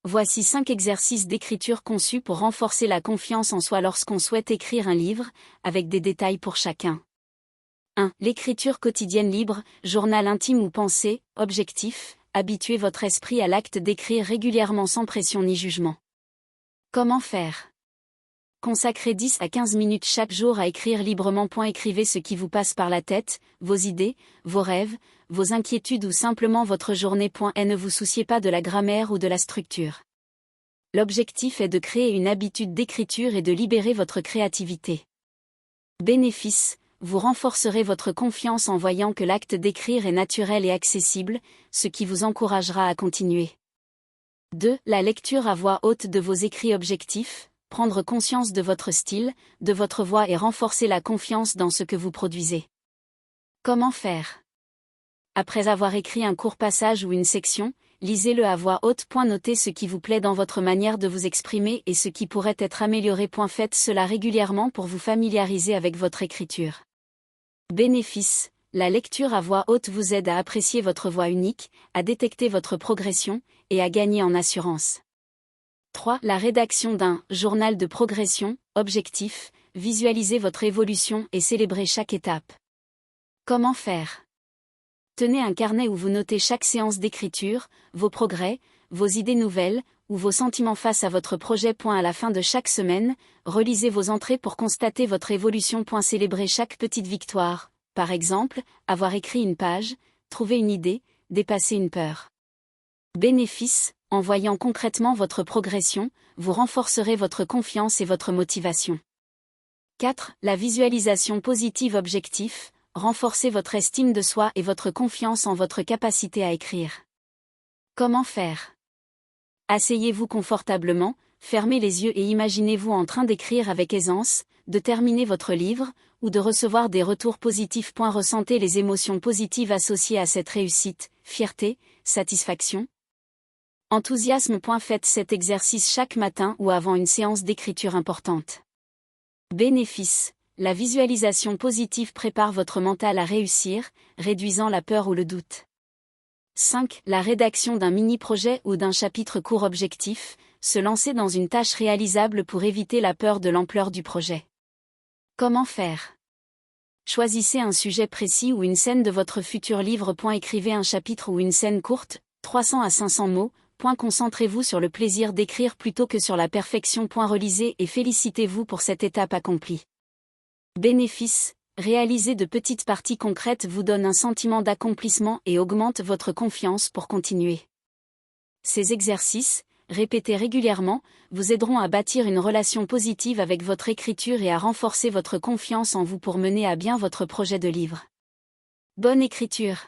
Voici 5 exercices d'écriture conçus pour renforcer la confiance en soi lorsqu'on souhaite écrire un livre, avec des détails pour chacun. 1. L'écriture quotidienne libre, journal intime ou pensée, objectif, habituez votre esprit à l'acte d'écrire régulièrement sans pression ni jugement. Comment faire? Consacrez 10 à 15 minutes chaque jour à écrire librement. Écrivez ce qui vous passe par la tête, vos idées, vos rêves, vos inquiétudes ou simplement votre journée. Et ne vous souciez pas de la grammaire ou de la structure. L'objectif est de créer une habitude d'écriture et de libérer votre créativité. Bénéfice, vous renforcerez votre confiance en voyant que l'acte d'écrire est naturel et accessible, ce qui vous encouragera à continuer. 2. La lecture à voix haute de vos écrits. Objectifs, prendre conscience de votre style, de votre voix et renforcer la confiance dans ce que vous produisez. Comment faire? Après avoir écrit un court passage ou une section, lisez-le à voix haute. Notez ce qui vous plaît dans votre manière de vous exprimer et ce qui pourrait être amélioré. Faites cela régulièrement pour vous familiariser avec votre écriture. Bénéfice, la lecture à voix haute vous aide à apprécier votre voix unique, à détecter votre progression, et à gagner en assurance. 3. La rédaction d'un journal de progression. Objectif, visualisez votre évolution et célébrez chaque étape. Comment faire? Tenez un carnet où vous notez chaque séance d'écriture, vos progrès, vos idées nouvelles, ou vos sentiments face à votre projet. À la fin de chaque semaine, relisez vos entrées pour constater votre évolution. Célébrez chaque petite victoire, par exemple, avoir écrit une page, trouver une idée, dépasser une peur. Bénéfice, en voyant concrètement votre progression, vous renforcerez votre confiance et votre motivation. 4. La visualisation positive. Objectif, renforcez votre estime de soi et votre confiance en votre capacité à écrire. Comment faire? Asseyez-vous confortablement, fermez les yeux et imaginez-vous en train d'écrire avec aisance, de terminer votre livre, ou de recevoir des retours positifs. Ressentez les émotions positives associées à cette réussite, fierté, satisfaction. Enthousiasme. Faites cet exercice chaque matin ou avant une séance d'écriture importante. Bénéfice, la visualisation positive prépare votre mental à réussir, réduisant la peur ou le doute. 5. La rédaction d'un mini-projet ou d'un chapitre court. Objectif, se lancer dans une tâche réalisable pour éviter la peur de l'ampleur du projet. Comment faire? Choisissez un sujet précis ou une scène de votre futur livre. Écrivez un chapitre ou une scène courte, 300 à 500 mots. Concentrez-vous sur le plaisir d'écrire plutôt que sur la perfection. Relisez et félicitez-vous pour cette étape accomplie. Bénéfice, réaliser de petites parties concrètes vous donne un sentiment d'accomplissement et augmente votre confiance pour continuer. Ces exercices, répétés régulièrement, vous aideront à bâtir une relation positive avec votre écriture et à renforcer votre confiance en vous pour mener à bien votre projet de livre. Bonne écriture!